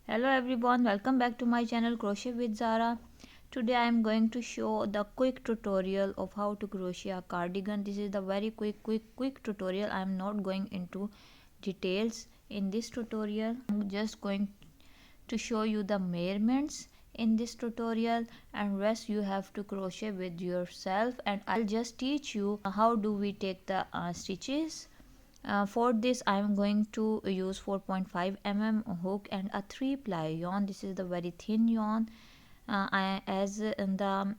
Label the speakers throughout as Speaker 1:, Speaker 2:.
Speaker 1: Hello everyone, welcome back to my channel Crochet with Zahra. Today I am going to show the quick tutorial of how to crochet a cardigan. This is the very quick tutorial. I am not going into details in this tutorial. I'm just going to show you the measurements in this tutorial, and rest you have to crochet with yourself, and I'll just teach you how do we take the stitches. For this I am going to use 4.5 mm hook and a 3 ply yarn. This is the very thin yarn. As in the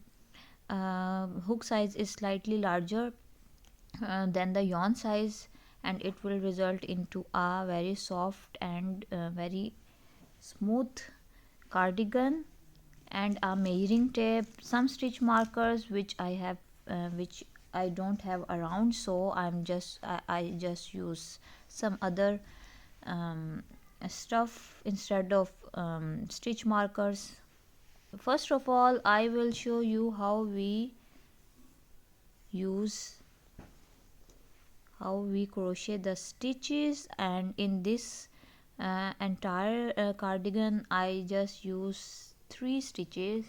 Speaker 1: hook size is slightly larger than the yarn size, and it will result into a very soft and very smooth cardigan. And a measuring tape, some stitch markers which I have which I don't have around, so I just use some other stuff instead of stitch markers. First of all, I will show you use how we crochet the stitches, and in this entire cardigan I just use 3 stitches,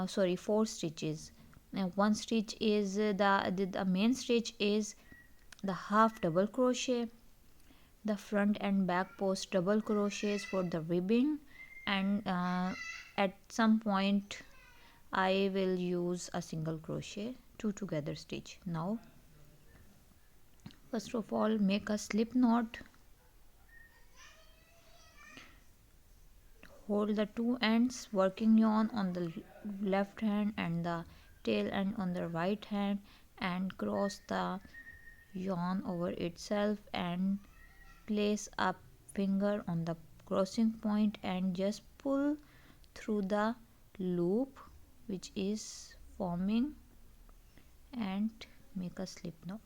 Speaker 1: sorry, 4 stitches. Now one stitch is the main stitch is the half double crochet, the front and back post double crochets for the ribbing, and at some point I will use a single crochet, two together stitch. Now first of all, make a slip knot. Hold the two ends working yarn on the left hand and the tail end on the right hand, and cross the yarn over itself and place a finger on the crossing point and just pull through the loop which is forming and make a slip knot.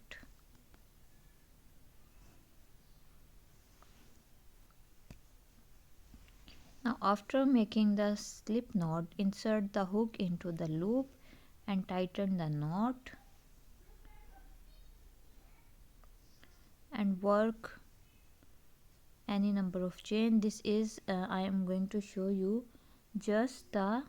Speaker 1: Now after making the slip knot, insert the hook into the loop and tighten the knot and work any number of chain. This is I am going to show you just the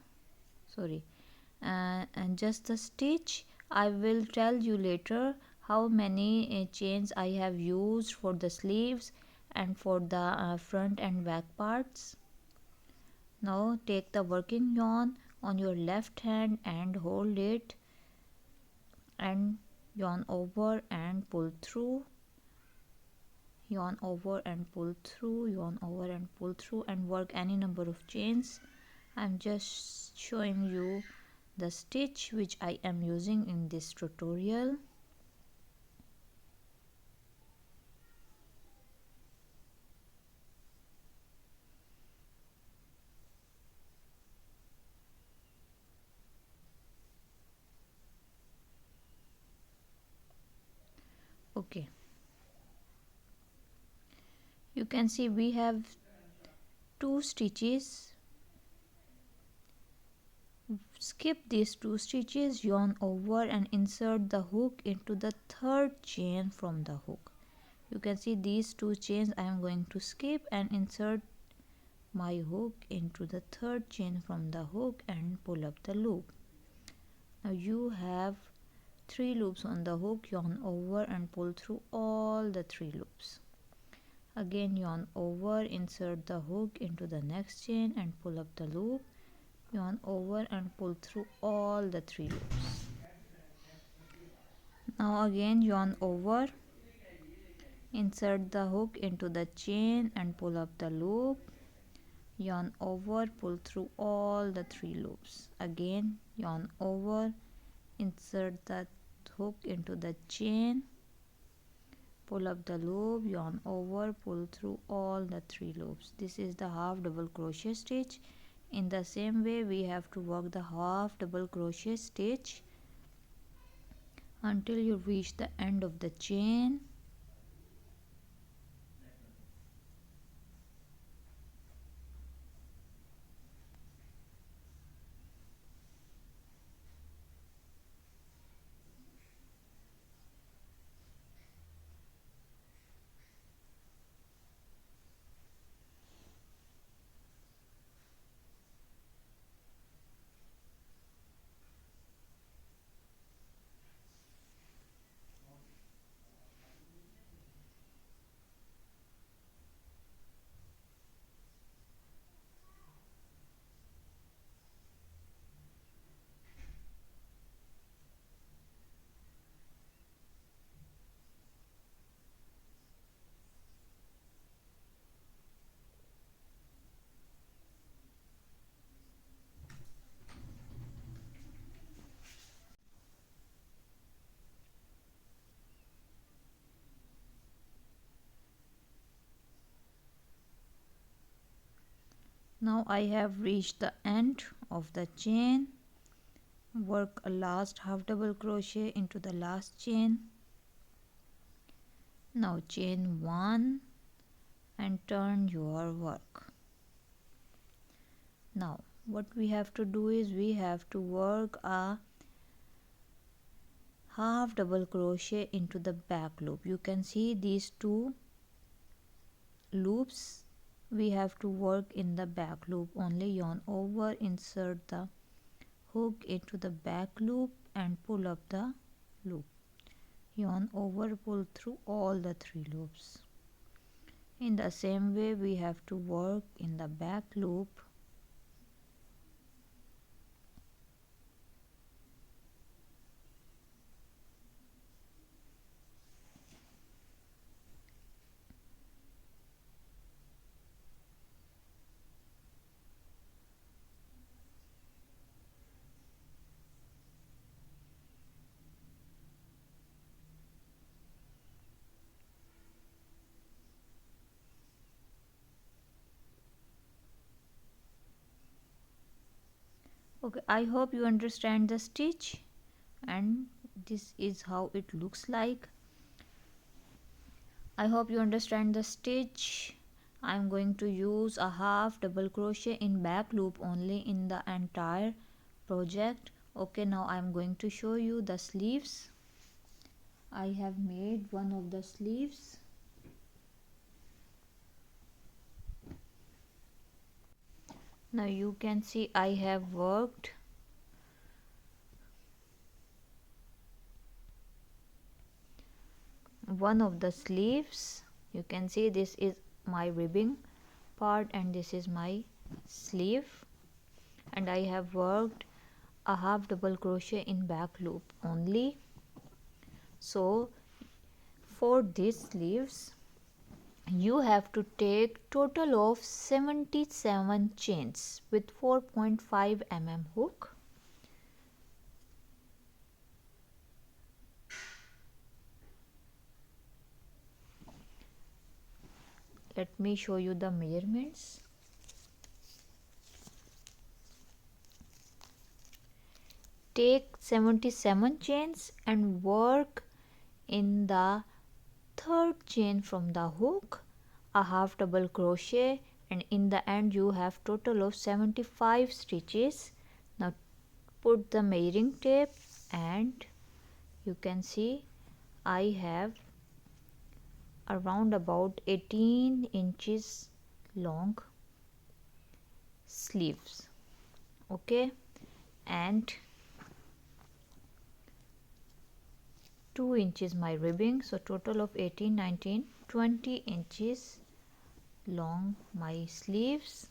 Speaker 1: and just the stitch. I will tell you later how many chains I have used for the sleeves and for the front and back parts. Now take the working yarn on your left hand and hold it and yarn over and pull through, yarn over and pull through, yarn over and pull through, and work any number of chains. I'm just showing you the stitch which I am using in this tutorial. Okay, you can see we have 2 stitches. Skip these 2 stitches, yarn over and insert the hook into the third chain from the hook. You can see these 2 chains I am going to skip and insert my hook into the third chain from the hook and pull up the loop. Now you have 3 loops on the hook, yarn over and pull through all the 3 loops. Again yarn over, insert the hook into the next chain and pull up the loop, yarn over and pull through all the 3 loops. Now again yarn over, insert the hook into the chain and pull up the loop, yarn over, pull through all the 3 loops. Again yarn over, insert the hook into the chain, pull up the loop, yarn over, pull through all the 3 loops. This is the half double crochet stitch. In the same way we have to work the half double crochet stitch until you reach the end of the chain. Now I have reached the end of the chain. Work a last half double crochet into the last chain. Now chain 1 and turn your work. Now what we have to do is we have to work a half double crochet into the back loop. You can see these two loops. We have to work in the back loop only. Yarn over, insert the hook into the back loop and pull up the loop. Yarn over, pull through all the 3 loops. In the same way we have to work in the back loop. Okay, I hope you understand the stitch, and this is how it looks like. I hope you understand the stitch. I am going to use a half double crochet in back loop only in the entire project. Okay, now I am going to show you the sleeves. I have made one of the sleeves. Now you can see I have worked one of the sleeves. You can see this is my ribbing part and this is my sleeve, and I have worked a half double crochet in back loop only. So for these sleeves you have to take total of 77 chains with 4.5 mm hook. Let me show you the measurements. Take 77 chains and work in the third chain from the hook a half double crochet, and in the end you have total of 75 stitches. Now put the measuring tape and you can see I have around about 18 inches long sleeves. Okay, and 2 inches my ribbing, so total of 18, 19, 20 inches long my sleeves.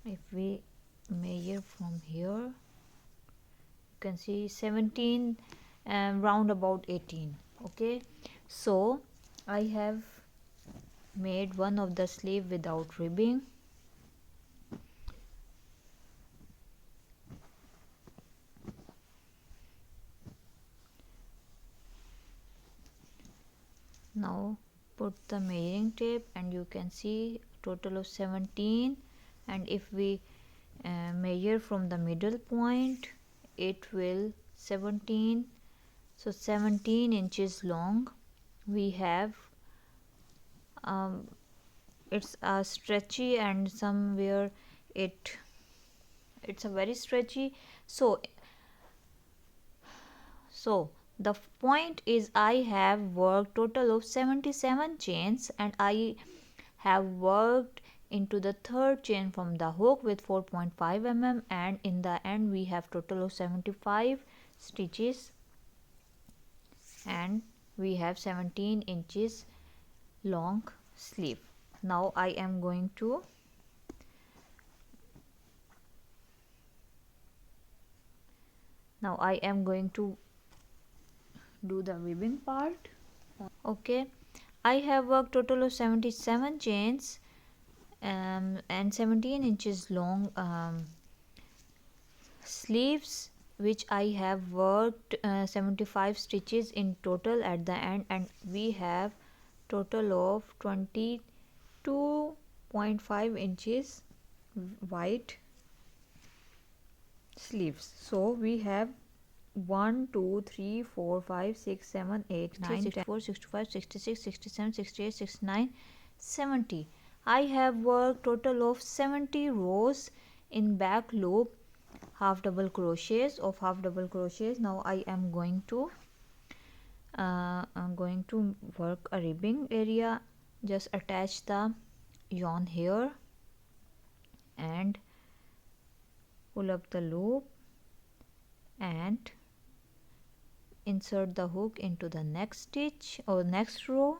Speaker 1: If we measure from here you can see 17 and round about 18. Okay, so I have made one of the sleeve without ribbing. Now put the measuring tape and you can see total of 17, and if we measure from the middle point it will 17, so 17 inches long we have. It's a stretchy and somewhere it's a very stretchy, so the point is I have worked total of 77 chains and I have worked into the third chain from the hook with 4.5 mm, and in the end we have total of 75 stitches and we have 17 inches long sleeve. Now I am going to do the ribbing part. Okay, I have worked total of 77 chains and 17 inches long sleeves, which I have worked 75 stitches in total at the end, and we have total of 22.5 2.5 inches white sleeves. So we have 1 2 3 4 5 6 7 8 9 64 65 66 67 68 69 70. I have worked total of 70 rows in back loop half double crochets of half double crochets. Now I am going to work a ribbing area. Just attach the yarn here and pull up the loop and insert the hook into the next stitch or next row.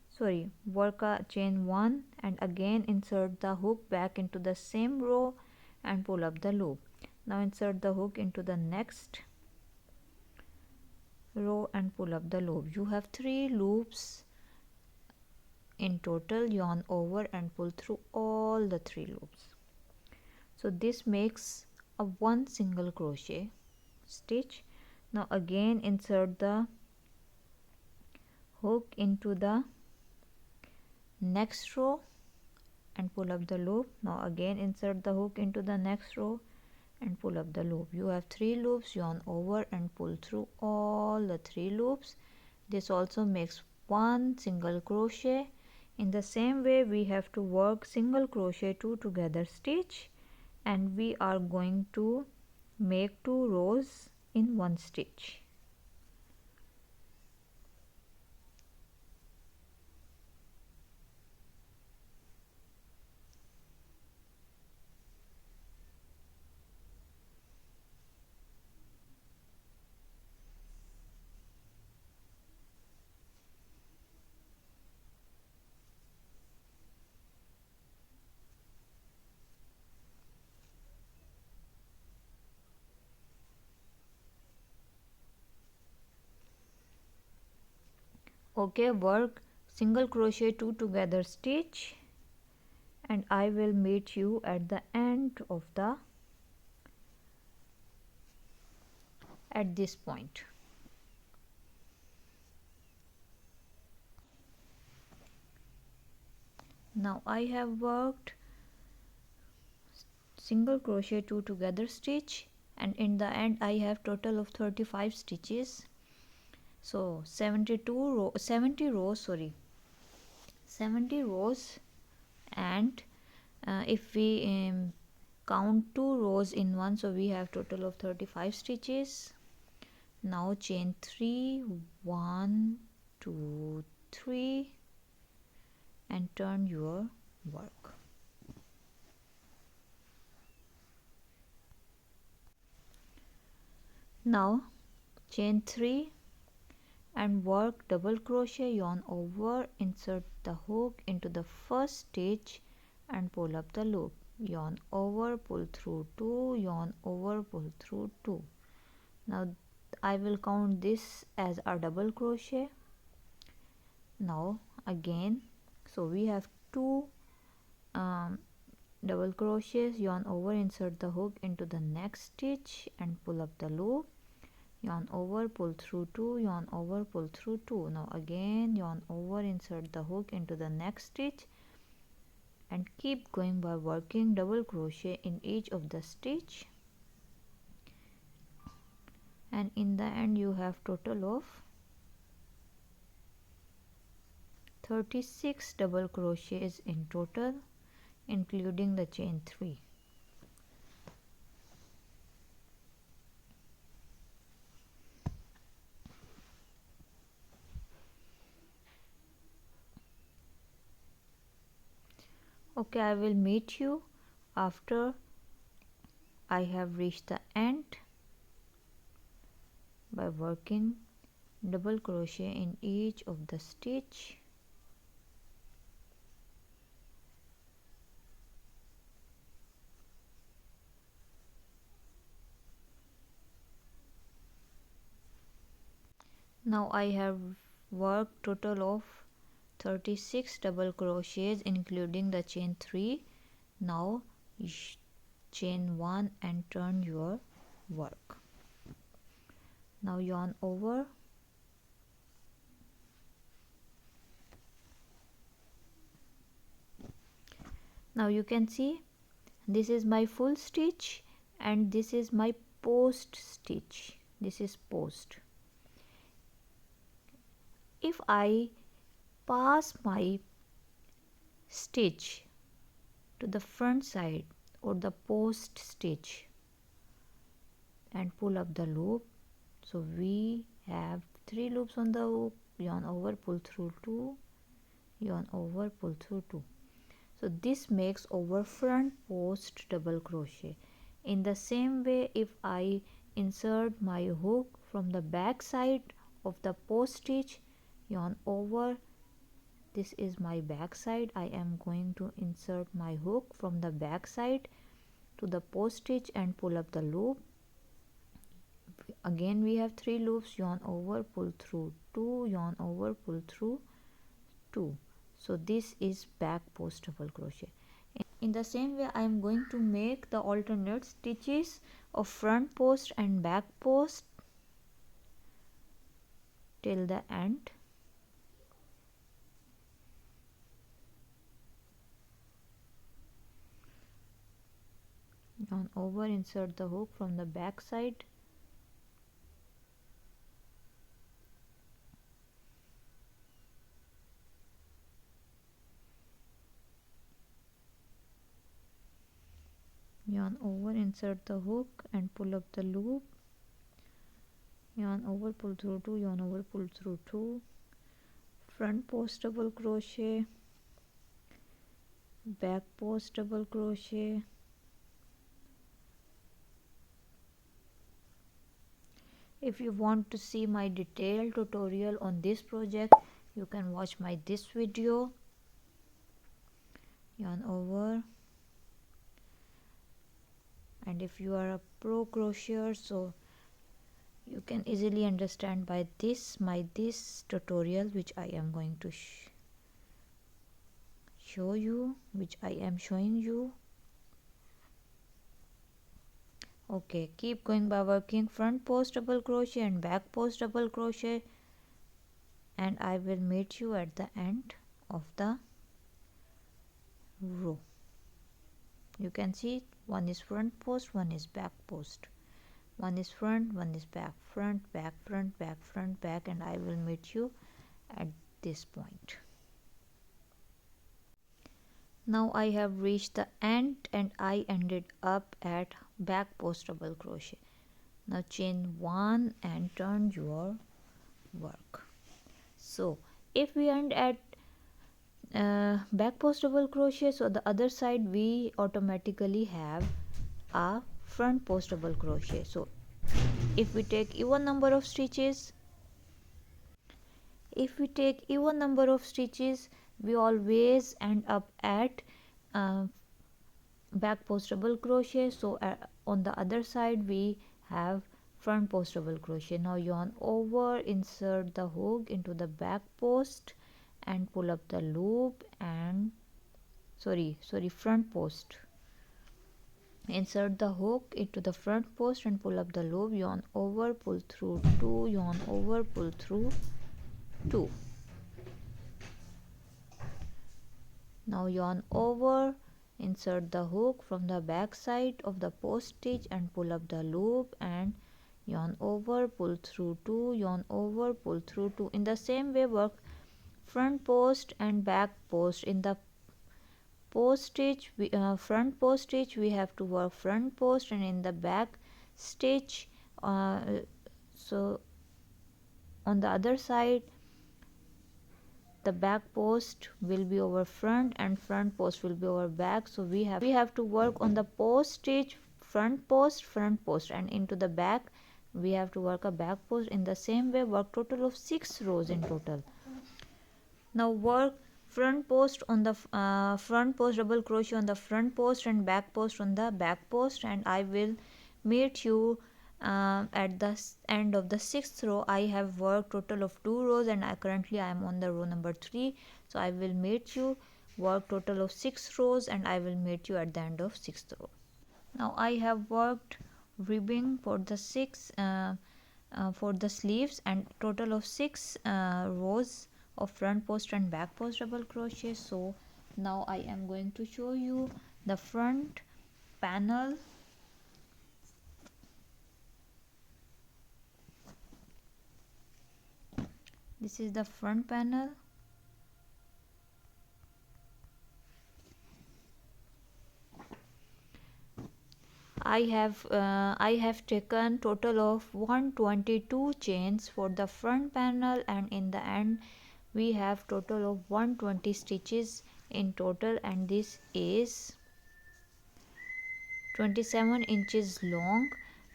Speaker 1: Sorry, work a chain 1 and again insert the hook back into the same row and pull up the loop. Now insert the hook into the next row and pull up the loop. You have 3 loops in total. Yarn over and pull through all the 3 loops. So this makes a one single crochet stitch. Now again insert the hook into the next row and pull up the loop. Now again insert the hook into the next row and pull up the loop. You have 3 loops. Yarn over and pull through all the 3 loops. This also makes one single crochet. In the same way we have to work single crochet 2 together stitch, and we are going to make 2 rows in one stitch. Okay, work single crochet 2 together stitch, and I will meet you at the end of the at this point. Now I have worked single crochet 2 together stitch, and in the end I have total of 35 stitches. So 70 rows, sorry, 70 rows, and if we count 2 rows in one, so we have total of 35 stitches. Now chain 3, 1 2 3, and turn your work. Now chain 3 and work double crochet, yarn over, insert the hook into the first stitch and pull up the loop. Yarn over, pull through 2, yarn over, pull through 2. Now I will count this as a double crochet. Now again, so we have 2 double crochets, yarn over, insert the hook into the next stitch and pull up the loop. Yarn over, pull through 2, yarn over, pull through 2. Now again yarn over, insert the hook into the next stitch and keep going by working double crochet in each of the stitch, and in the end you have total of 36 double crochets in total, including the chain 3. Okay, I will meet you after I have reached the end by working double crochet in each of the stitch. Now I have worked total of 36 double crochets including the chain 3. Now chain 1 and turn your work. Now yarn over, Now you can see this is my full stitch and this is my post stitch. This is post. If I pass my stitch to the front side or the post stitch and pull up the loop, so we have 3 loops on the hook, yarn over, pull through 2, yarn over, pull through 2. So this makes our front post double crochet. In the same way, if I insert my hook from the back side of the post stitch, yarn over, this is my back side, I am going to insert my hook from the back side to the post stitch and pull up the loop. Again we have 3 loops, yarn over, pull through 2, yarn over, pull through 2. So this is back post double crochet. In the same way, I am going to make the alternate stitches of front post and back post till the end. Yarn over, insert the hook from the back side, yarn over, insert the hook and pull up the loop, yarn over, pull through 2, yarn over, pull through 2, front post double crochet, back post double crochet, if you want to see my detailed tutorial on this project, you can watch my this video. Yarn over, and if you are a pro crocheter, so you can easily understand by this this tutorial which I am going to show you, which I am showing you. Okay, keep going by working front post double crochet and back post double crochet, and I will meet you at the end of the row. You can see one is front post, one is back post, one is front, one is back, front, back, front, back, front, back, and I will meet you at this point. Now I have reached the end and I ended up at back post double crochet. Now chain 1 and turn your work. So if we end at back post double crochet, so the other side we automatically have a front post double crochet. So if we take even number of stitches, we always end up at back post double crochet. So on the other side we have front post double crochet. Now yarn over, insert the hook into the back post and pull up the loop, and front post, insert the hook into the front post and pull up the loop, yarn over, pull through 2, yarn over, pull through 2. Now yarn over, insert the hook from the back side of the post stitch and pull up the loop, and yarn over, pull through 2, yarn over, pull through 2. In the same way work front post and back post. In the post stitch, front post stitch, we have to work front post, and in the back stitch, so on the other side the back post will be over front and front post will be over back. So we have to work on the post stitch front post, and into the back we have to work a back post. In the same way work total of 6 rows in total. Now work front post on the front post double crochet on the front post and back post on the back post, and I will meet you at the end of the 6th row. I have worked total of 2 rows and currently I am on the row number 3. So I will meet you, work total of 6 rows, and I will meet you at the end of 6th row. Now I have worked ribbing for the for the sleeves, and total of 6 rows of front post and back post double crochet. So Now I am going to show you the front panel. This is the front panel. I have taken total of 122 chains for the front panel, and in the end we have total of 120 stitches in total, and this is 27 inches long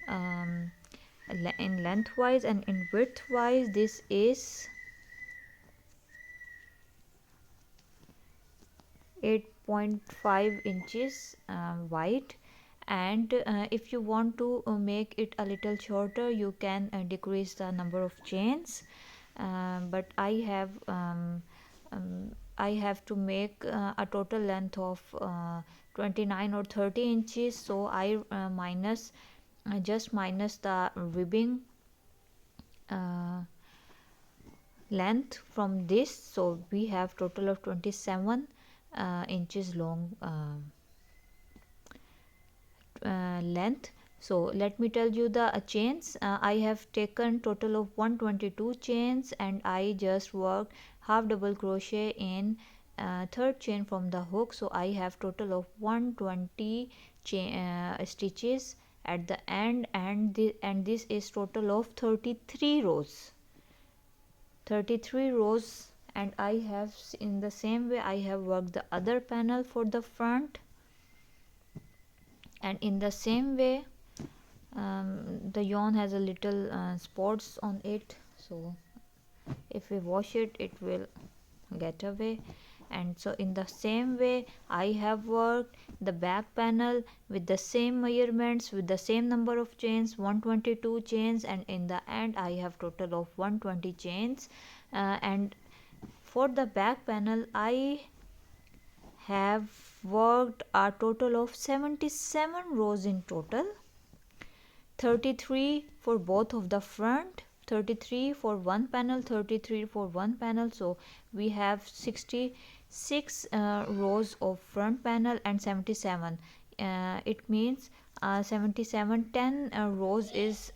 Speaker 1: in lengthwise, and in widthwise this is 8.5 inches wide. And if you want to make it a little shorter, you can decrease the number of chains, but I have to make a total length of 29 or 30 inches, so I just minus the ribbing length from this, so we have total of 27 inches long length. So let me tell you the chains. I have taken total of 122 chains, and I just worked half double crochet in third chain from the hook, so I have total of 120 stitches at the end, and this is total of 33 rows. 33 rows. And I have, in the same way, I have worked the other panel for the front, and in the same way the yarn has a little spots on it, so if we wash it, it will get away. And so in the same way I have worked the back panel with the same measurements, with the same number of chains, 122 chains, and in the end I have total of 120 chains. And for the back panel I have worked a total of 77 rows in total, 33 for both of the front, 33 for one panel, 33 for one panel, so we have 66 rows of front panel and 77. It means 77 10 rows is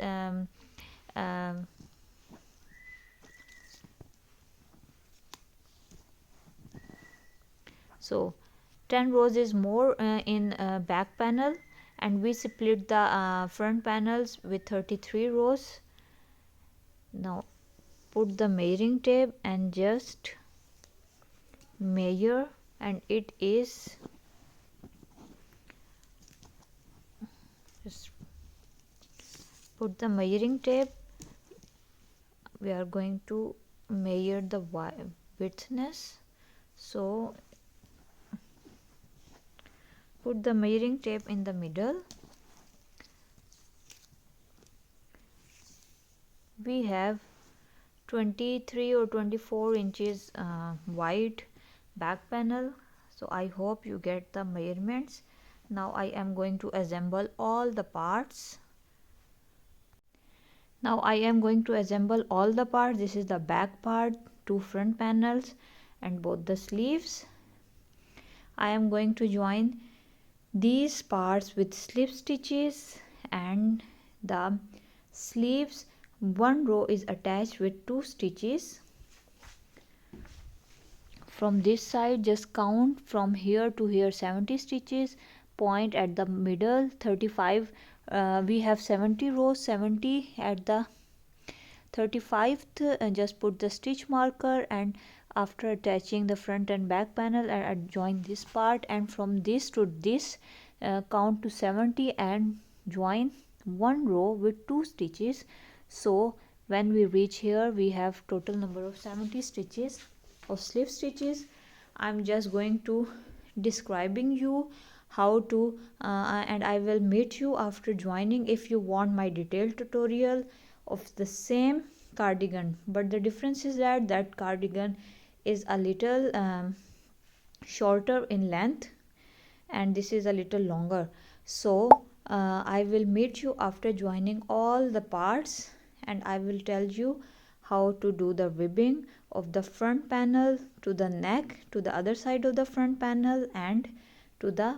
Speaker 1: so 10 rows is more in back panel, and we split the front panels with 33 rows. Now put the measuring tape and just measure, and it is just put the measuring tape. We are going to measure the widthness, so put the measuring tape in the middle. We have 23 or 24 inches wide back panel, so I hope you get the measurements. Now I am going to assemble all the parts. This is the back part, two front panels, and both the sleeves. I am going to join these parts with slip stitches, and the sleeves, one row is attached with 2 stitches. From this side just count from here to here 70 stitches, point at the middle 35. We have 70 rows, 70 at the 35th, and just put the stitch marker, and after attaching the front and back panel, and join this part, and from this to this count to 70 and join one row with 2 stitches. So when we reach here we have total number of 70 stitches of slip stitches. I'm just going to describing you how to and I will meet you after joining if you want my detailed tutorial of the same cardigan, but the difference is that cardigan is a little shorter in length, and this is a little longer. So I will meet you after joining all the parts, and I will tell you how to do the ribbing of the front panel to the neck, to the other side of the front panel, and to the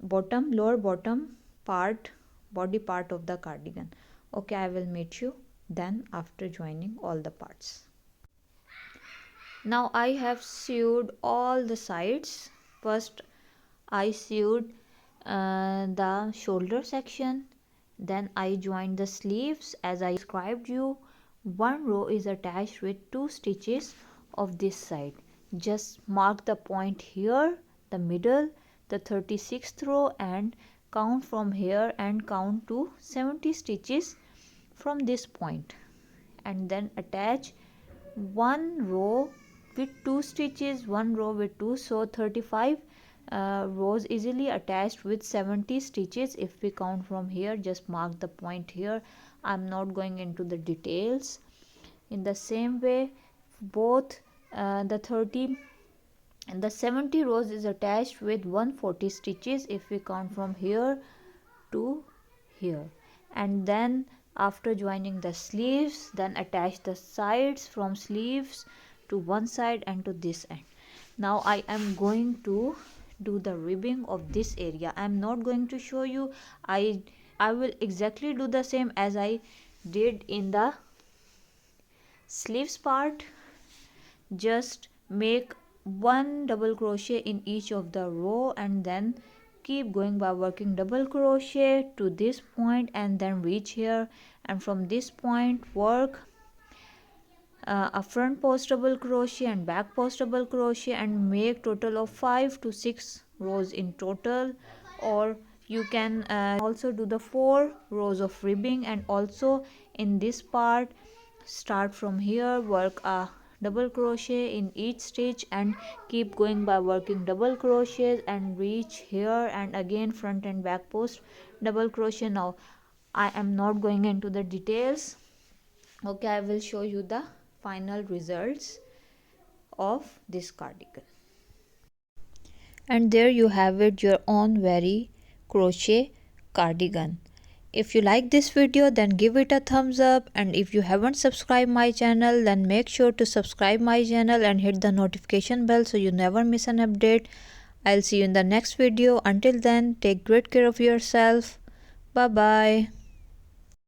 Speaker 1: bottom, lower bottom part, body part of the cardigan. Okay, I will meet you then after joining all the parts. Now I have sewed all the sides. First I sewed the shoulder section, then I joined the sleeves as I described you. One row is attached with 2 stitches of this side. Just mark the point here, the middle, the 36th row, and count from here and count to 70 stitches from this point, and then attach one row with 2 stitches, one row with 2, so 35 rows easily attached with 70 stitches. If we count from here, just mark the point here. I'm not going into the details. In the same way, both the 30 and the 70 rows is attached with 140 stitches if we count from here to here. And then after joining the sleeves, then attach the sides from sleeves to one side and to this end. Now I am going to do the ribbing of this area. I am not going to show you. I will exactly do the same as I did in the sleeves part. Just make one double crochet in each of the row and then keep going by working double crochet to this point and then reach here, and from this point work a front post double crochet and back post double crochet and make total of 5 to 6 rows in total. Or you can also do the 4 rows of ribbing, and also in this part start from here, work a double crochet in each stitch and keep going by working double crochets and reach here, and again front and back post double crochet. Now I am not going into the details. Okay, I will show you the final results of this cardigan. And there you have it, your own very crochet cardigan. If you like this video, then give it a thumbs up, and if you haven't subscribed my channel, then make sure to subscribe my channel and hit the notification bell so you never miss an update. I'll see you in the next video. Until then, take great care of yourself. Bye bye.